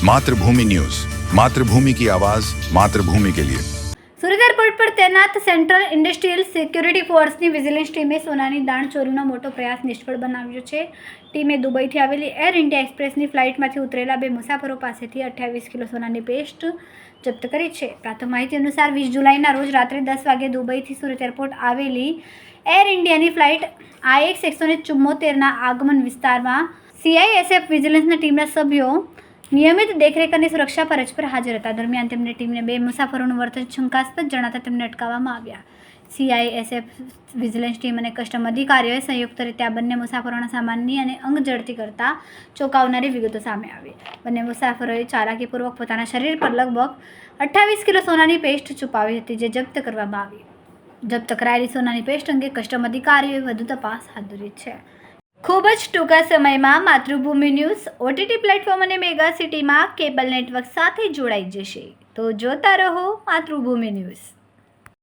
मातृभूमि न्यूज, मातृभूमि की आवाज, मातृभूमि के लिए। સુરત એરપોર્ટ પર તૈનાત સેન્ટ્રલ ઇન્ડસ્ટ્રીયલ સિક્યુરિટી ફોર્સની વિજિલન્સ ટીમે સોનાની દાણ ચોરીનો મોટો પ્રયાસ નિષ્ફળ બનાવ્યો છે। ટીમે દુબઈથી આવેલી એર ઇન્ડિયા એક્સપ્રેસની ફ્લાઇટમાંથી ઉતરેલા 2 મુસાફરો પાસેથી 28 કિલો સોનાની પેસ્ટ જપ્ત કરી છે। પ્રાથમિક માહિતી અનુસાર 20 જુલાઈના રોજ રાત્રે 10 વાગે દુબઈથી સુરત એરપોર્ટ આવેલી એર ઇન્ડિયાની ફ્લાઇટ IX 174ના આગમન વિસ્તારમાં CISF વિજિલન્સના ટીમના સભ્યો નિયમિત દેખરેખ અને સુરક્ષા ફરજ પર હાજર હતા। દરમિયાન તેમની ટીમને 2 મુસાફરોનું વર્તન શંકાસ્પદ જણાતા તેમને અટકાવવામાં આવ્યા। CISF વિજિલન્સ ટીમ અને કસ્ટમ અધિકારીઓએ સંયુક્ત રીતે આ બંને મુસાફરોના સામાનની અને અંગ જડતી કરતા ચોંકાવનારી વિગતો સામે આવી। બંને મુસાફરોએ ચાલાકીપૂર્વક પોતાના શરીર પર લગભગ 28 કિલો સોનાની પેસ્ટ છુપાવી હતી, જે જપ્ત કરવામાં આવી। જપ્ત કરાયેલી સોનાની પેસ્ટ અંગે કસ્ટમ અધિકારીઓએ વધુ તપાસ હાથ ધરી છે। ખૂબ જ ટૂંકા સમયમાં માતૃભૂમિ ન્યૂઝ OTT પ્લેટફોર્મ અને મેગા સિટીમાં કેબલ નેટવર્ક સાથે જોડાઈ જશે, તો જોતા રહો માતૃભૂમિ ન્યૂઝ।